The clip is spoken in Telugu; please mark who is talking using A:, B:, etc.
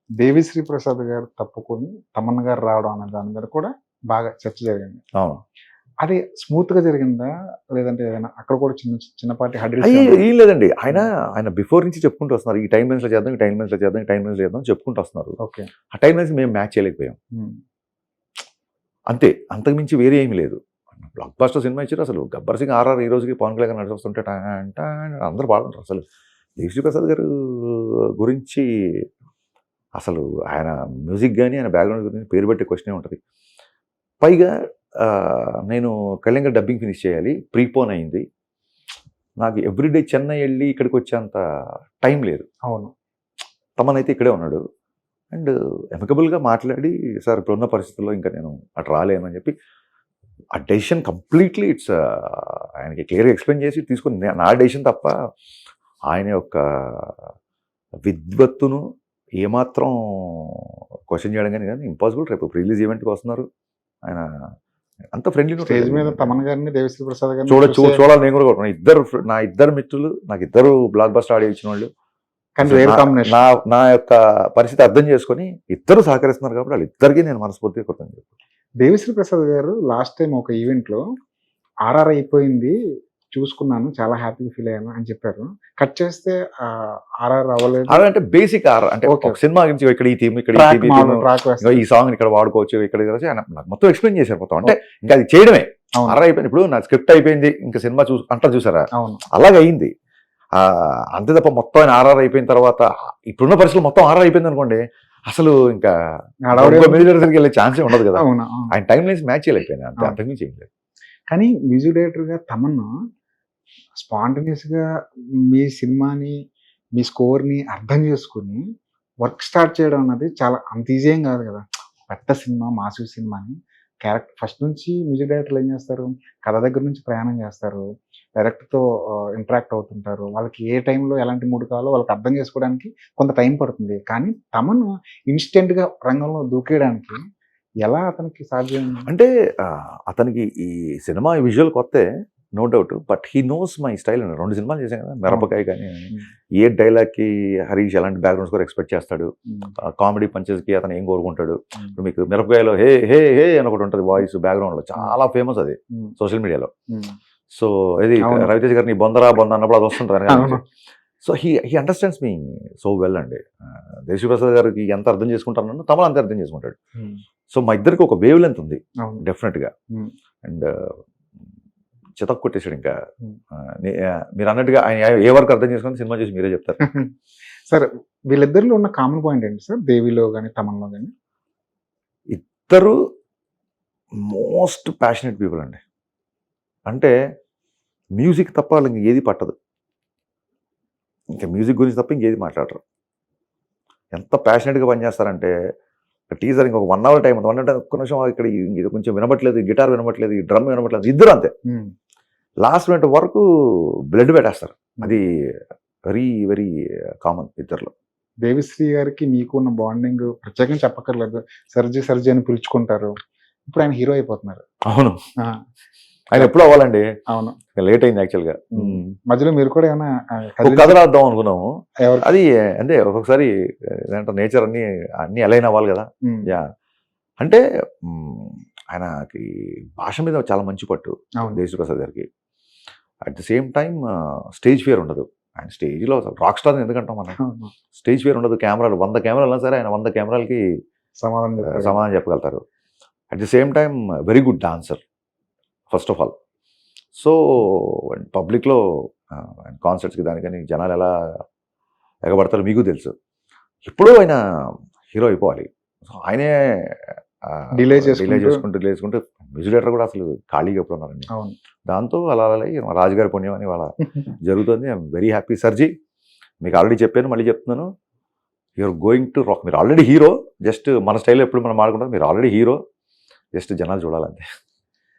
A: దేవిశ్రీ ప్రసాద్ గారు తప్పుకొని తమన్ గారు రావడం అనే దాని మీద కూడా బాగా చర్చ జరిగింది.
B: అవును.
A: అది స్మూత్ గా జరిగిందా లేదంటే ఏదైనా అక్కడ కూడా చిన్నపాటి హడిల్స్
B: ఏం లేదండి. ఆయన బిఫోర్ నుంచి చెప్పుకుంటూ వస్తున్నారు. ఈ టైం లైన్స్ లో చేద్దాం, ఈ టైం లైన్స్ లో చేద్దాం, ఈ టైం లైన్స్ లో చేద్దాం చెప్పుకుంటూ వస్తున్నారు.
A: ఓకే.
B: ఆ టైం లైన్స్ మేము మ్యాచ్ చేయలేకపోయాం. అంతే, అంతకుమించి వేరే ఏమీ లేదు. బ్లాక్ బాస్టర్ సినిమా ఇచ్చారు. అసలు గబ్బర్ సింగ్ ఆర్ఆర్ ఈ రోజుకి పవన్ కళ్యాణ్ నడిచొస్తుంటే అందరూ బాగుంటారు. అసలు దేవిశ్రీ ప్రసాద్ గారు గురించి అసలు ఆయన మ్యూజిక్ కానీ ఆయన బ్యాక్గ్రౌండ్ గురించి పేరు పెట్టే క్వశ్చనే ఉంటుంది. పైగా నేను కళ్యాణ్ గారు డబ్బింగ్ ఫినిష్ చేయాలి, ప్రీపోన్ అయింది. నాకు ఎవ్రీడే చెన్నై వెళ్ళి ఇక్కడికి వచ్చేంత టైం లేదు.
A: అవును.
B: తమనైతే ఇక్కడే ఉన్నాడు. అండ్ ఎమికబుల్గా మాట్లాడి, సార్ ఇప్పుడున్న పరిస్థితుల్లో ఇంకా నేను అటు రాలేను అని చెప్పి ఆ డెసిషన్ కంప్లీట్లీ ఆయనకి క్లియర్గా ఎక్స్ప్లెయిన్ చేసి తీసుకుని నా డెసిషన్ తప్ప ఆయన యొక్క విద్వత్తును ఏమాత్రం క్వశ్చన్ చేయడం కానీ ఇంపాసిబుల్. రేపు రిలీజ్ ఈవెంట్కి వస్తున్నారు ఆయన, అంత ఫ్రెండ్లీ.
A: స్టేజ్ మీద తమన్ గారిని దేవిశ్రీ ప్రసాద్ గారిని
B: చూడాలి నేను కూడా. నా ఇద్దరు మిత్రులు, నాకు ఇద్దరు బ్లాక్ బస్టర్ ఆడియో ఇచ్చిన వాళ్ళు. నా యొక్క పరిస్థితి అర్థం చేసుకొని ఇద్దరు సహకరిస్తున్నారు కాబట్టి వాళ్ళిద్దరికీ నేను మనస్ఫూర్తిగా కృతజ్ఞతలు.
A: దేవిశ్రీ ప్రసాద్ గారు లాస్ట్ టైం ఒక ఈవెంట్ లో ఆర్ఆర్ అయిపోయింది చూసుకున్నాను, చాలా హ్యాపీగా ఫీల్ అయ్యాను అని చెప్పారు. కట్ చేస్తే ఆర్ఆర్ అవ్వలేదు.
B: అంటే బేసిక్ ఆర్ఆర్ అంటే ఒక సినిమా గురించి ఇక్కడ ఈ థీమ్, ఇక్కడ ఈ సాంగ్ ఇక్కడ వాడుకోవచ్చు, ఇక్కడ నాకు మొత్తం ఎక్స్ప్లెయిన్ చేశారు మొత్తం. అంటే ఇంకా అది చేయడమే. ఆర్ఆర్ అయిపోయింది, ఇప్పుడు నా స్క్రిప్ట్ అయిపోయింది, ఇంకా సినిమా అంటారు చూసారా, అలాగే అయింది. అంతే తప్ప మొత్తం ఆయన ఆర్ఆర్ అయిపోయిన తర్వాత ఇప్పుడున్న పరిస్థితులు మొత్తం ఆర్ఆర్ అయిపోయింది అనుకోండి, అసలు ఇంకా మ్యూజిక్ డైరెక్టర్కి వెళ్ళే ఛాన్సే ఉండదు కదా. ఆయన టైం లైన్స్ మ్యాచ్ చేయలేకపోయింది, అంతే, అంతకుమించి ఏం లేదు.
A: కానీ మ్యూజిక్ డైరెక్టర్ గా తమన్ స్పాంటనియస్ గా మీ సినిమాని, మీ స్కోర్ ని అర్థం చేసుకుని వర్క్ స్టార్ట్ చేయడం అన్నది చాలా అంత ఈజీ ఏం కాదు కదా. పెద్ద సినిమా, మాసివ్ సినిమాని క్యారెక్టర్ ఫస్ట్ నుంచి మ్యూజిక్ డైరెక్టర్లు ఏం చేస్తారు, కథ దగ్గర నుంచి ప్రయాణం చేస్తారు, డైరెక్టర్తో ఇంటరాక్ట్ అవుతుంటారు. వాళ్ళకి ఏ టైంలో ఎలాంటి మూడు కావాలో వాళ్ళకి అర్థం చేసుకోవడానికి కొంత టైం పడుతుంది. కానీ తమను ఇన్స్టెంట్గా రంగంలో దూకేయడానికి ఎలా అతనికి సాధ్యం?
B: అంటే అతనికి ఈ సినిమా విజువల్ కొత్తే, no doubt, but he knows my style. 2 సినిమాలు చేశాను కదా, మిరపకాయ కానీ, ఏ డైలాగ్కి హరీష్ ఎలాంటి బ్యాక్గ్రౌండ్ స్కోర్ ఎక్స్పెక్ట్ చేస్తాడు, కామెడీ పంచెస్కి అతను ఏం కోరుకుంటాడు. ఇప్పుడు మీకు మిరపకాయలో హే హే హే అని ఒకటి ఉంటుంది వాయిస్ బ్యాక్గ్రౌండ్లో, చాలా ఫేమస్ అది సోషల్ మీడియాలో. సో ఇది రవితేజ్ గారిని బొందరా బొంద అన్నప్పుడు అది వస్తుంటుంది. So he understands me so well అండి. దేవిశ్రీ ప్రసాద్ గారికి ఎంత అర్థం చేసుకుంటానో తమన్ అంతే అర్థం చేసుకుంటాడు. సో మా ఇద్దరికి ఒక వేవ్ లెంత్ ఉంది డెఫినెట్గా. అండ్ చితక్ కొట్టేసాడు. ఇంకా మీరు అన్నట్టుగా ఆయన ఏ వర్క్ అర్థం చేసుకుని సినిమా చేసి మీరే చెప్తారు.
A: సార్ వీళ్ళిద్దరిలో ఉన్న కామన్ పాయింట్ ఏంటి సార్, దేవిలో కానీ తమన్లో కానీ?
B: ఇద్దరు మోస్ట్ ప్యాషనెట్ పీపుల్ అండి. అంటే మ్యూజిక్ తప్ప వాళ్ళకి ఏది పట్టదు, ఇంకా మ్యూజిక్ గురించి తప్ప ఇంకేది మాట్లాడరు. ఎంత ప్యాషనెట్గా పనిచేస్తారంటే, టీజర్ ఇంకొక 1 hour టైం ఉంది, 1 hour టైం ఒక్క నిమిషం ఇక్కడ ఇది కొంచెం వినబట్లేదు, గిటార్ వినబట్లేదు, ఈ డ్రమ్ వినబట్లేదు, ఇద్దరు అంతే. లాస్ట్ మినిట్ వరకు బ్లడ్ పెట్టేస్తారు. అది వెరీ వెరీ కామన్ ఇద్దరులో.
A: దేవిశ్రీ గారికి మీకు ఉన్న బాండింగ్ ప్రత్యేకంగా చెప్పక్కర్లేదు, సర్జీ సర్జీ అని పిలుచుకుంటారు. ఇప్పుడు ఆయన హీరో అయిపోతున్నారు.
B: అవును, ఆయన ఎప్పుడు అవ్వాలండి.
A: అవును,
B: లేట్ అయింది యాక్చువల్గా.
A: మధ్యలో మీరు కూడా ఏమైనా
B: కథ రాద్దాం అనుకున్నాము. అది అంటే ఒక్కొక్కసారి ఏంటంటే నేచర్ అన్ని అలైన్ అవ్వాలి కదా. యా, అంటే ఆయనకి భాష మీద చాలా మంచి పట్టు దేవిశ్రీ ప్రసాద్ గారికి. At the same time stage fear ఉండదు. ఆయన స్టేజ్లో రాక్ స్టార్ ఎందుకంటాం మనం, స్టేజ్ ఫియర్ ఉండదు. కెమెరాలు 100 కెమెరాలు ఉన్నా సరే ఆయన 100 కెమెరాలకి సమాధానం చెప్పగలుగుతారు. At the same time very good dancer first of all. So పబ్లిక్లో కాన్సర్ట్స్కి దానికని జనాలు ఎలా ఎగబడతారో మీకు తెలుసు. ఎప్పుడూ ఆయన హీరో అయిపోవాలి. సో ఆయనే డిలే చేసుకుంటూ మ్యూజిక్ డైరెక్టర్ కూడా అసలు ఖాళీగా ఎప్పుడు ఉన్నారండి. దాంతో అలా రాజుగారి పుణ్యం అని వాళ్ళ జరుగుతుంది. I'm very happy. సర్జీ, మీకు ఆల్రెడీ చెప్పాను, మళ్ళీ చెప్తున్నాను, యూఆర్ గోయింగ్ టు రాక్. మీరు ఆల్రెడీ హీరో, జస్ట్ మన స్టైల్లో ఎప్పుడు మనం ఆడుకుంటాం. మీరు ఆల్రెడీ హీరో, జస్ట్ జనాలు చూడాలంతే.